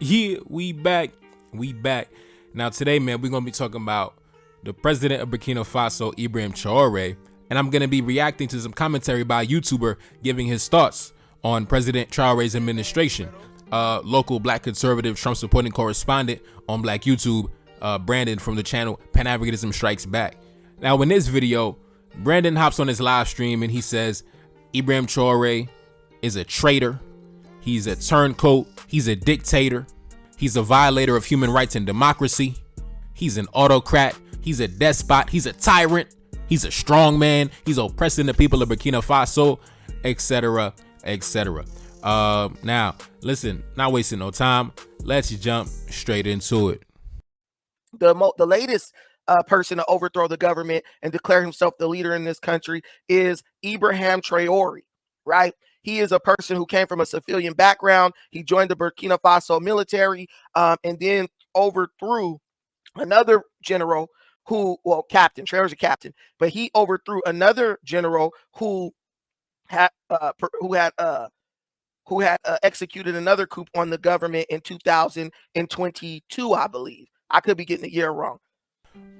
Yeah, we back. Now today, man, we're gonna be talking about the president of Burkina Faso, Ibrahim Traoré, and I'm gonna be reacting to some commentary by a YouTuber giving his thoughts on President Traoré's administration. Local black conservative Trump supporting correspondent on Black YouTube, Brandon from the channel Pan-Africanism Strikes Back. Now in this video, Brandon hops on his live stream and he says Ibrahim Traoré is a traitor. He's a turncoat. He's a dictator. He's a violator of human rights and democracy. He's an autocrat. He's a despot. He's a tyrant. He's a strongman. He's oppressing the people of Burkina Faso, etc., etc. Now, listen, not wasting no time. Let's jump straight into it. The latest person to overthrow the government and declare himself the leader in this country is Ibrahim Traoré, right? He is a person who came from a civilian background. He joined the Burkina Faso military and then overthrew another general who, well, captain, Traoré's a captain, but he overthrew another general who had executed another coup on the government in 2022, I believe. I could be getting the year wrong.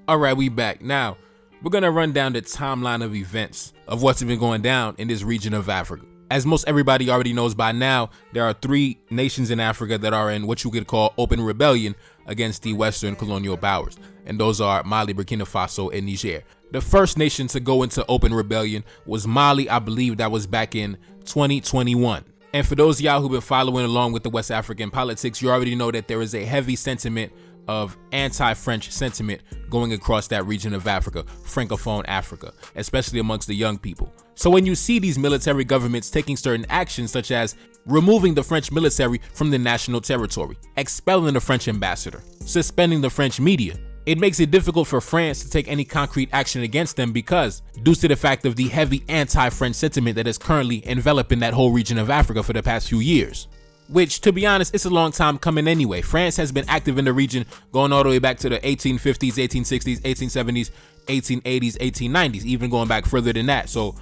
All right, we back. Now, we're going to run down the timeline of events of what's been going down in this region of Africa. As most everybody already knows by now, there are 3 nations in Africa that are in what you could call open rebellion against the Western colonial powers. And those are Mali, Burkina Faso, and Niger. The first nation to go into open rebellion was Mali. I believe that was back in 2021. And for those of y'all who've been following along with the West African politics, you already know that there is a heavy sentiment of anti-French sentiment going across that region of Africa, Francophone Africa, especially amongst the young people. So when you see these military governments taking certain actions, such as removing the French military from the national territory, expelling the French ambassador, suspending the French media, it makes it difficult for France to take any concrete action against them because, due to the fact of the heavy anti-French sentiment that is currently enveloping that whole region of Africa for the past few years. Which, to be honest, it's a long time coming anyway. France has been active in the region going all the way back to the 1850s, 1860s, 1870s, 1880s, 1890s, even going back further than that. So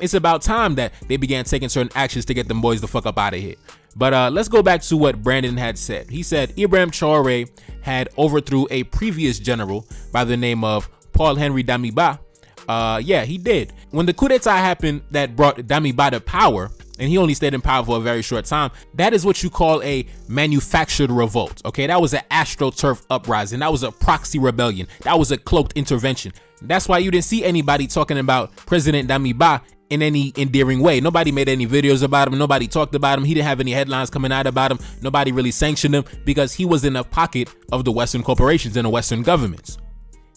it's about time that they began taking certain actions to get them boys the fuck up out of here. But let's go back to what Brandon had said. He said Ibrahim Traoré had overthrew a previous general by the name of Paul-Henri Damiba. Yeah, he did. When the coup d'etat happened that brought Damiba to power, and he only stayed in power for a very short time, that is what you call a manufactured revolt, okay? That was an AstroTurf uprising. That was a proxy rebellion. That was a cloaked intervention. That's why you didn't see anybody talking about President Damiba in any endearing way. Nobody made any videos about him. Nobody talked about him. He didn't have any headlines coming out about him. Nobody really sanctioned him because he was in the pocket of the Western corporations and the Western governments.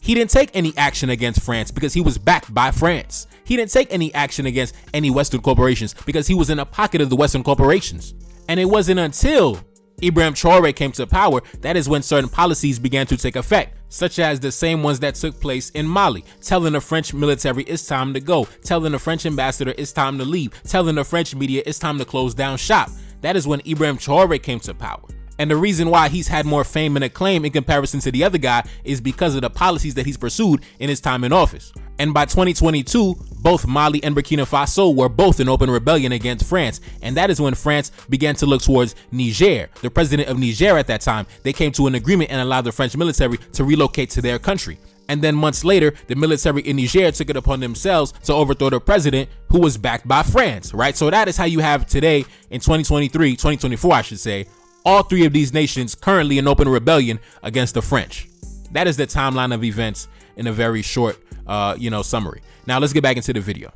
He didn't take any action against France because he was backed by France. He didn't take any action against any Western corporations because he was in a pocket of the Western corporations. And it wasn't until Ibrahim Traoré came to power that is when certain policies began to take effect, such as the same ones that took place in Mali, telling the French military it's time to go, telling the French ambassador it's time to leave, telling the French media it's time to close down shop. That is when Ibrahim Traoré came to power. And the reason why he's had more fame and acclaim in comparison to the other guy is because of the policies that he's pursued in his time in office. And by 2022, both Mali and Burkina Faso were both in open rebellion against France. And that is when France began to look towards Niger. The president of Niger at that time, they came to an agreement and allowed the French military to relocate to their country. And then months later, the military in Niger took it upon themselves to overthrow the president who was backed by France, right? So that is how you have today in 2024, I should say, all 3 of these nations currently in open rebellion against the French. That is the timeline of events in a very short, summary. Now let's get back into the video.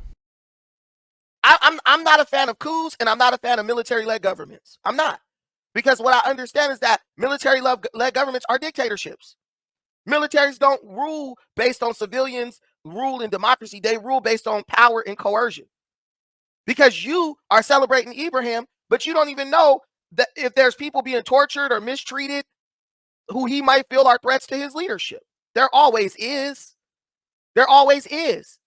I'm not a fan of coups and I'm not a fan of military-led governments. I'm not. Because what I understand is that military-led governments are dictatorships. Militaries don't rule based on civilians, rule in democracy. They rule based on power and coercion. Because you are celebrating Ibrahim, but you don't even know that if there's people being tortured or mistreated who he might feel are threats to his leadership. There always is. There always is.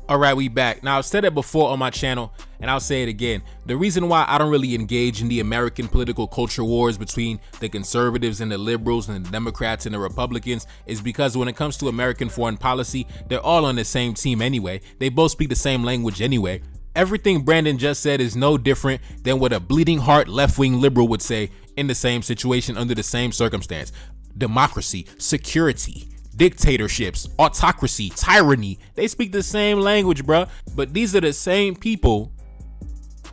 All right, we back. Now, I've said it before on my channel, and I'll say it again. The reason why I don't really engage in the American political culture wars between the conservatives and the liberals and the Democrats and the Republicans is because when it comes to American foreign policy, they're all on the same team anyway. They both speak the same language anyway. Everything Brandon just said is no different than what a bleeding heart left-wing liberal would say in the same situation under the same circumstance. Democracy, security, dictatorships, autocracy, tyranny. They speak the same language, bruh. But these are the same people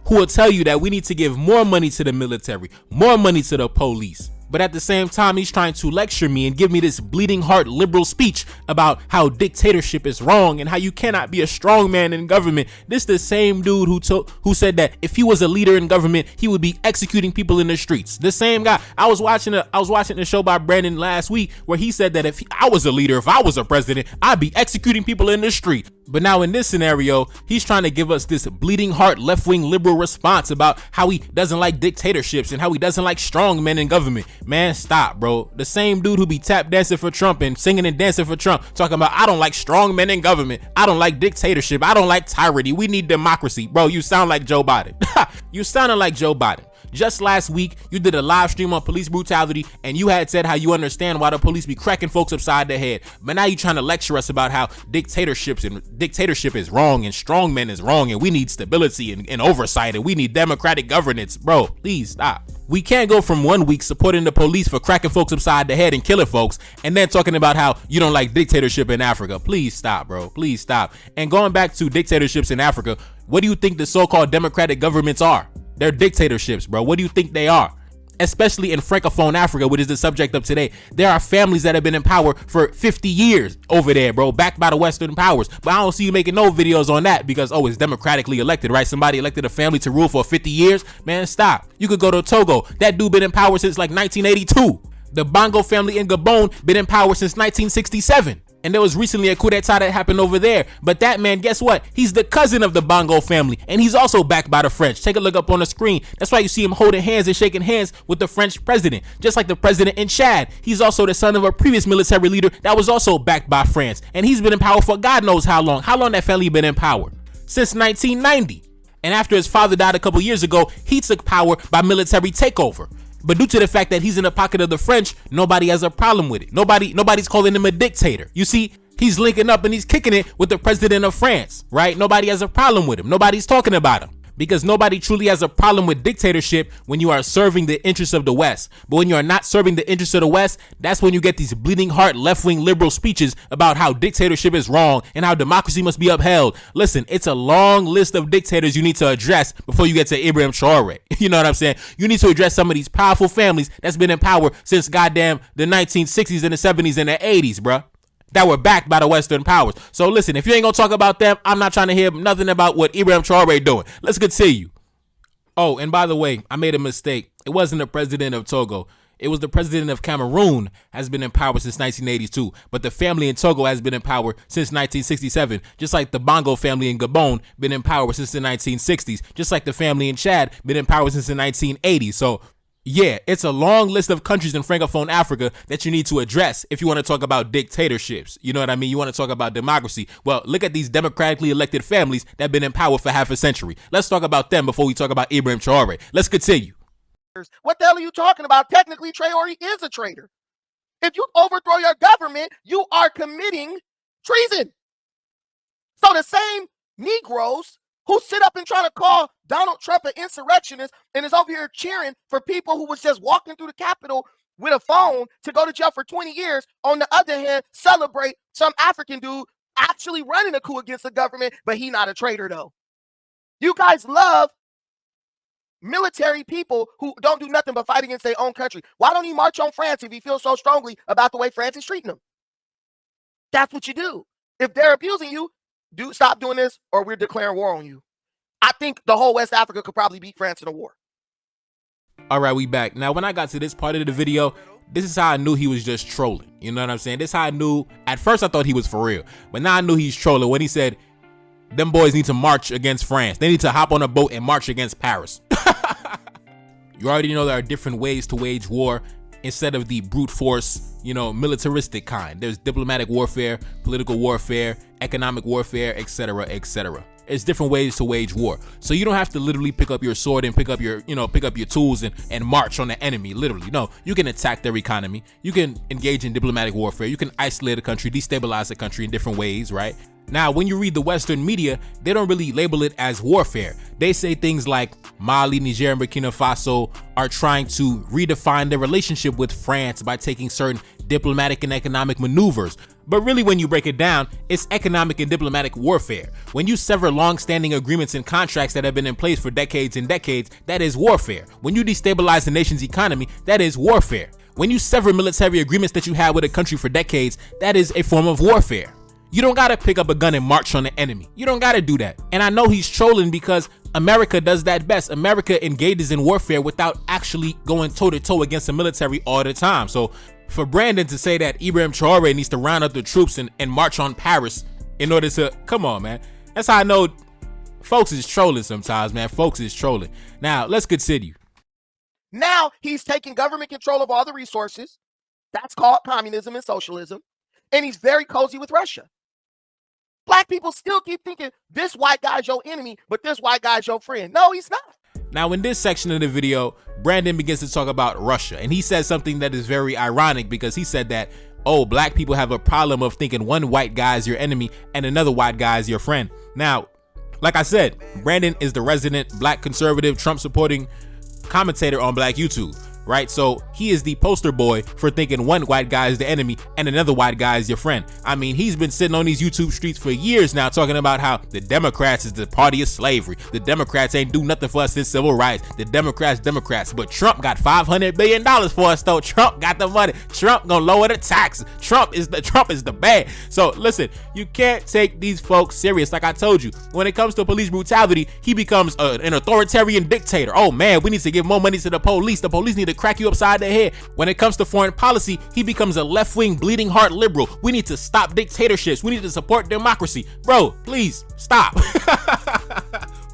who will tell you that we need to give more money to the military, more money to the police. But at the same time, he's trying to lecture me and give me this bleeding heart liberal speech about how dictatorship is wrong and how you cannot be a strong man in government. This the same dude who said that if he was a leader in government, he would be executing people in the streets. The same guy. I was watching the show by Brandon last week where he said that if I was a leader, if I was a president, I'd be executing people in the street. But now in this scenario, he's trying to give us this bleeding heart left-wing liberal response about how he doesn't like dictatorships and how he doesn't like strong men in government. Man, stop, bro. The same dude who be tap dancing for Trump and singing and dancing for Trump, talking about, I don't like strong men in government. I don't like dictatorship. I don't like tyranny. We need democracy. Bro, you sound like Joe Biden. You sounded like Joe Biden. Just last week, you did a live stream on police brutality and you had said how you understand why the police be cracking folks upside the head. But now you're trying to lecture us about how dictatorship is wrong and strong men is wrong and we need stability and oversight and we need democratic governance. Bro, please stop. We can't go from 1 week supporting the police for cracking folks upside the head and killing folks and then talking about how you don't like dictatorship in Africa. Please stop, bro. Please stop. And going back to dictatorships in Africa, what do you think the so-called democratic governments are? They're dictatorships, bro. What do you think they are? Especially in Francophone Africa, which is the subject of today. There are families that have been in power for 50 years over there, bro, backed by the Western powers. But I don't see you making no videos on that because, oh, it's democratically elected, right? Somebody elected a family to rule for 50 years. Man, stop. You could go to Togo. That dude been in power since like 1982. The Bongo family in Gabon been in power since 1967. And there was recently a coup d'etat that happened over there. But that man, guess what? He's the cousin of the Bongo family. And he's also backed by the French. Take a look up on the screen. That's why you see him holding hands and shaking hands with the French president. Just like the president in Chad. He's also the son of a previous military leader that was also backed by France. And he's been in power for God knows how long. How long that family been in power? Since 1990. And after his father died a couple years ago, he took power by military takeover. But due to the fact that he's in the pocket of the French, nobody has a problem with it. Nobody's calling him a dictator. You see, he's linking up and he's kicking it with the president of France, right? Nobody has a problem with him. Nobody's talking about him. Because nobody truly has a problem with dictatorship when you are serving the interests of the West. But when you are not serving the interests of the West, that's when you get these bleeding heart left-wing liberal speeches about how dictatorship is wrong and how democracy must be upheld. Listen, it's a long list of dictators you need to address before you get to Ibrahim Traoré. You know what I'm saying? You need to address some of these powerful families that's been in power since goddamn the 1960s and the 70s and the 80s, bruh. That were backed by the Western powers. So listen, if you ain't gonna talk about them, I'm not trying to hear nothing about what Ibrahim Traoré doing. Let's continue. Oh, and by the way, I made a mistake. It wasn't the president of Togo. It was the president of Cameroon has been in power since 1982. But the family in Togo has been in power since 1967. Just like the Bongo family in Gabon been in power since the 1960s. Just like the family in Chad been in power since the 1980s. So yeah, it's a long list of countries in Francophone Africa that you need to address if you want to talk about dictatorships. You know what I mean? You want to talk about democracy. Well, look at these democratically elected families that have been in power for half a century. Let's talk about them before we talk about Ibrahim Traoré. Let's continue. What the hell are you talking about? Technically, Traoré is a traitor. If you overthrow your government, you are committing treason. So the same Negroes who sit up and try to call Donald Trump an insurrectionist and is over here cheering for people who was just walking through the Capitol with a phone to go to jail for 20 years, on the other hand, celebrate some African dude actually running a coup against the government, but he not a traitor though. You guys love military people who don't do nothing but fight against their own country. Why don't he march on France if he feels so strongly about the way France is treating him? That's what you do. If they're abusing you, stop doing this or we're declaring war on you. I think the whole West Africa could probably beat France in a war. All right, we back. Now, when I got to this part of the video, this is how I knew he was just trolling. You know what I'm saying? This is how I knew. At first, I thought he was for real. But now I knew he's trolling when he said, them boys need to march against France. They need to hop on a boat and march against Paris. You already know there are different ways to wage war instead of the brute force, militaristic kind. There's diplomatic warfare, political warfare, economic warfare, etc., etc. There's different ways to wage war. So you don't have to literally pick up your sword and pick up your tools and march on the enemy, literally. No, you can attack their economy. You can engage in diplomatic warfare. You can isolate a country, destabilize a country in different ways, right? Now, when you read the Western media, they don't really label it as warfare. They say things like Mali, Niger, and Burkina Faso are trying to redefine their relationship with France by taking certain diplomatic and economic maneuvers. But really, when you break it down, it's economic and diplomatic warfare. When you sever long-standing agreements and contracts that have been in place for decades and decades, that is warfare. When you destabilize the nation's economy, that is warfare. When you sever military agreements that you had with a country for decades, that is a form of warfare. You don't gotta pick up a gun and march on the enemy. You don't gotta do that. And I know he's trolling because America does that best. America engages in warfare without actually going toe-to-toe against the military all the time. So for Brandon to say that Ibrahim Traoré needs to round up the troops and march on Paris in order to, come on, man. That's how I know folks is trolling sometimes, man. Folks is trolling. Now, let's continue. Now he's taking government control of all the resources. That's called communism and socialism. And he's very cozy with Russia. Black people still keep thinking this white guy's your enemy, but this white guy's your friend. No, he's not. Now, in this section of the video, Brandon begins to talk about Russia, and he says something that is very ironic because he said that, oh, black people have a problem of thinking one white guy is your enemy and another white guy is your friend. Now, like I said, Brandon is the resident black conservative Trump supporting commentator on Black YouTube, right? So he is the poster boy for thinking one white guy is the enemy and another white guy is your friend. I mean, he's been sitting on these YouTube streets for years now talking about how the Democrats is the party of slavery. The Democrats ain't do nothing for us since civil rights. The Democrats. But Trump got $500 billion for us though. Trump got the money. Trump gonna lower the taxes. Trump is the bad. So listen, you can't take these folks serious. Like I told you, when it comes to police brutality, he becomes an authoritarian dictator. Oh man, we need to give more money to the police. The police need to crack you upside the head. When it comes to foreign policy, he becomes a left-wing bleeding heart liberal. We need to stop dictatorships. We need to support democracy. Bro, please stop.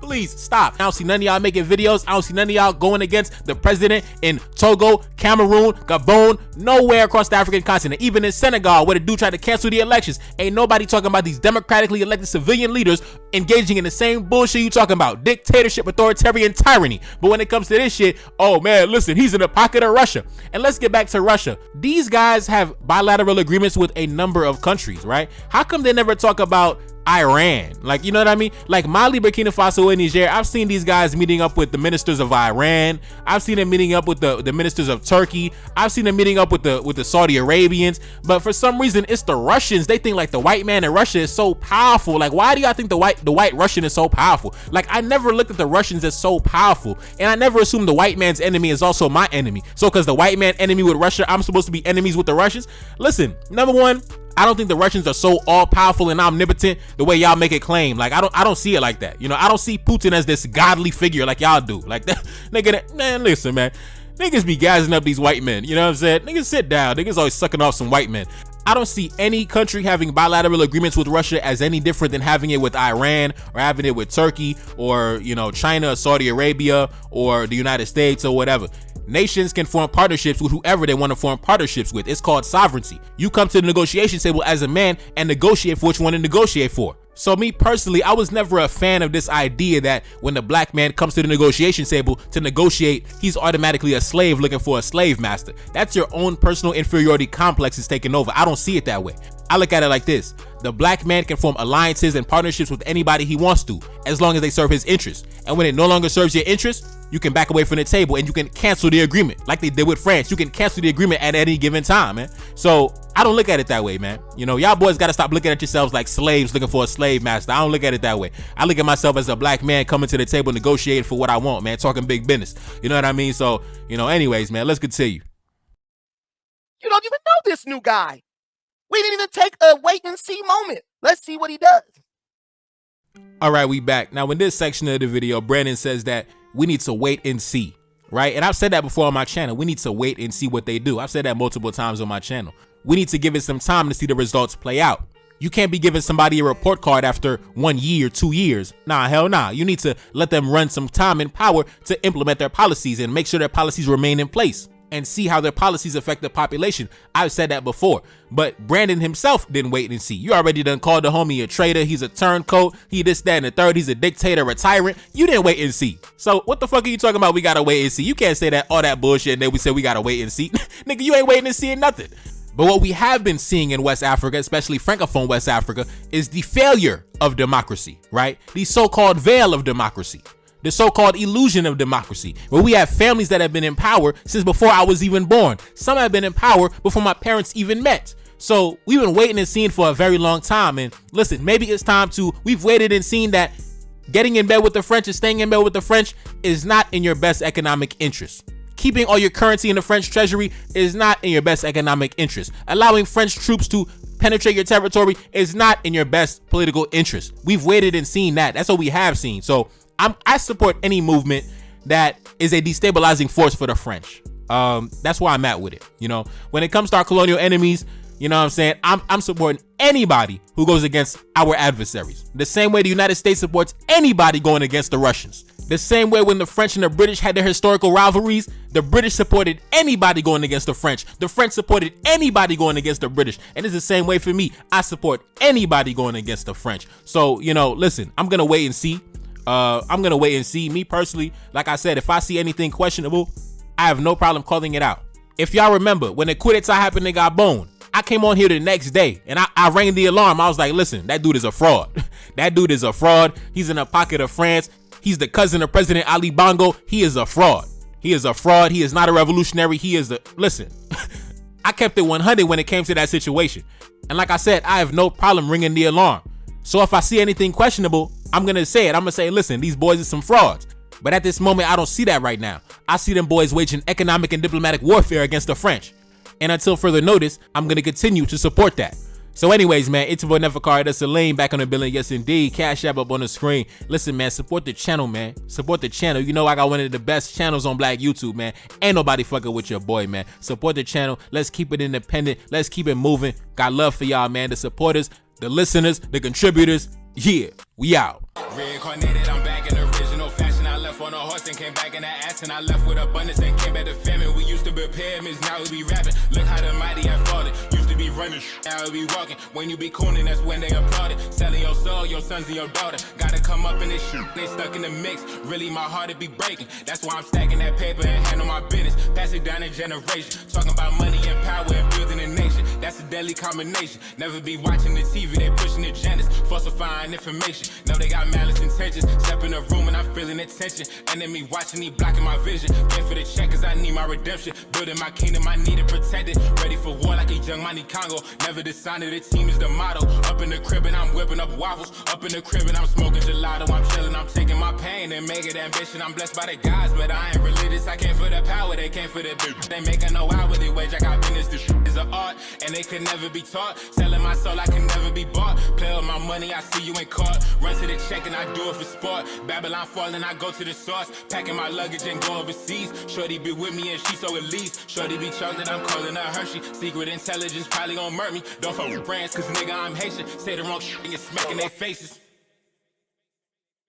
Please stop. I don't see none of y'all making videos. I don't see none of y'all going against the president in Togo, Cameroon, Gabon, nowhere across the African continent. Even in Senegal, where the dude tried to cancel the elections. Ain't nobody talking about these democratically elected civilian leaders engaging in the same bullshit you talking about. Dictatorship, authoritarian tyranny. But when it comes to this shit, oh man, listen, he's in the pocket of Russia. And let's get back to Russia. These guys have bilateral agreements with a number of countries, right? How come they never talk about Iran? Like, you know what I mean? Like Mali, Burkina Faso, and Niger, I've seen these guys meeting up with the ministers of Iran. I've seen them meeting up with the ministers of Turkey. I've seen them meeting up with the Saudi Arabians. But for some reason, it's the Russians. They think like the white man in Russia is so powerful. Like, why do y'all think the white Russian is so powerful? Like, I never looked at the Russians as so powerful, and I never assumed the white man's enemy is also my enemy. So because the white man enemy with Russia, I'm supposed to be enemies with the Russians? Listen, number one, I don't think the Russians are so all powerful and omnipotent the way y'all make it claim. Like, I don't see it like that. You know, I don't see Putin as this godly figure like y'all do. Like that nigga, man, listen, man. Niggas be gassing up these white men. You know what I'm saying? Niggas sit down. Niggas always sucking off some white men. I don't see any country having bilateral agreements with Russia as any different than having it with Iran or having it with Turkey or, you know, China or Saudi Arabia or the United States or whatever. Nations can form partnerships with whoever they want to form partnerships with. It's called sovereignty. You come to the negotiation table as a man and negotiate for what you want to negotiate for. So me personally, I was never a fan of this idea that when the black man comes to the negotiation table to negotiate, he's automatically a slave looking for a slave master. That's your own personal inferiority complex is taking over. I don't see it that way. I look at it like this. The black man can form alliances and partnerships with anybody he wants to, as long as they serve his interests. And when it no longer serves your interests, you can back away from the table and you can cancel the agreement like they did with France. You can cancel the agreement at any given time, man. So I don't look at it that way, man. You know, y'all boys got to stop looking at yourselves like slaves looking for a slave master. I don't look at it that way. I look at myself as a black man coming to the table negotiating for what I want, man, talking big business. You know what I mean? So, you know, anyways, man, let's continue. You don't even know this new guy. We didn't even take a wait and see moment. Let's see what he does. All right, we back. Now, in this section of the video, Brandon says that we need to wait and see, right? And I've said that before on my channel. We need to wait and see what they do. I've said that multiple times on my channel. We need to give it some time to see the results play out. You can't be giving somebody a report card after 1 year, 2 years. Nah, hell nah. You need to let them run some time and power to implement their policies and make sure their policies remain in place and see how their policies affect the population. I've said that before, but Brandon himself didn't wait and see. You already done called the homie a traitor. He's a turncoat. He this, that, and the third. He's a dictator, a tyrant. You didn't wait and see. So what the fuck are you talking about? We gotta wait and see. You can't say that all that bullshit and then we say we gotta wait and see. Nigga, you ain't waiting and seeing nothing. But what we have been seeing in West Africa, especially Francophone West Africa, is the failure of democracy, right? The so-called veil of democracy, the so-called illusion of democracy, where we have families that have been in power since before I was even born. Some have been in power before my parents even met. So we've been waiting and seeing for a very long time. And listen, maybe it's time we've waited and seen that getting in bed with the French and staying in bed with the French is not in your best economic interest. Keeping all your currency in the French treasury is not in your best economic interest. Allowing French troops to penetrate your territory is not in your best political interest. We've waited and seen that. That's what we have seen. So I support any movement that is a destabilizing force for the French. That's where I'm at with it. You know, when it comes to our colonial enemies, you know what I'm saying? I'm supporting anybody who goes against our adversaries. The same way the United States supports anybody going against the Russians. The same way when the French and the British had their historical rivalries, the British supported anybody going against the French. The French supported anybody going against the British. And it's the same way for me. I support anybody going against the French. So, you know, listen, I'm going to wait and see. Me personally, like I said, if I see anything questionable, I have no problem calling it out. If y'all remember, when the coup d'etat happened in Gabon, I came on here the next day and I rang the alarm. I was like, listen, that dude is a fraud. That dude is a fraud. He's in the pocket of France. He's the cousin of President Ali Bongo. He is a fraud. He is a fraud. He is not a revolutionary. Listen, I kept it 100 when it came to that situation. And like I said, I have no problem ringing the alarm. So if I see anything questionable, I'm going to say it. I'm going to say, listen, these boys are some frauds. But at this moment, I don't see that right now. I see them boys waging economic and diplomatic warfare against the French. And until further notice, I'm going to continue to support that. So anyways, man, it's your boy Neferkari. That's Elaine back on the building. Yes, indeed. Cash App up on the screen. Listen, man, support the channel, man. Support the channel. You know I got one of the best channels on Black YouTube, man. Ain't nobody fucking with your boy, man. Support the channel. Let's keep it independent. Let's keep it moving. Got love for y'all, man. The supporters, the listeners, the contributors. Yeah, we out. Reincarnated, I'm back in original fashion. I left on a horse and came back in the ass, and I left with abundance and came back to famine. We used to be pyramids, now we be rapping. Look how the mighty have fallen. Used to be running, now we be walking. When you be cooning, that's when they applauded. Selling your soul, your sons and your daughter. Gotta come up in this shit. They stuck in the mix. Really, my heart it be breaking. That's why I'm stacking that paper and handle my business. Pass it down in generation. Talking about money and power and building a nation. That's a deadly combination. Never be watching the TV, they pushing agendas, falsifying information. Know they got malice intentions. Step in the room and I'm feeling the tension. Enemy watching me blocking my vision. Pay for the check cause I need my redemption. Building my kingdom, I need it protected. Ready for war like a young Money Congo. Never decided the team is the motto. Up in the crib and I'm whipping up waffles. Up in the crib and I'm smoking gelato. I'm chilling, I'm taking my pain and make it ambition. I'm blessed by the gods, but I ain't religious. I came for the power, they came for the bitch. They making no hourly wage, I got business. This shit is an art and they could never be taught. Selling my soul, I can never be bought. Play with my money, I see you ain't caught. Run to the check and I do it for sport. Babylon falling, I go to the source. Packing my luggage and go overseas. Shorty be with me and she so elite. Shorty be chocolate, I'm calling her Hershey. Secret intelligence probably gon' murk me. Don't fuck with brands, cause nigga I'm Haitian. Say the wrong shit and you're smacking their faces.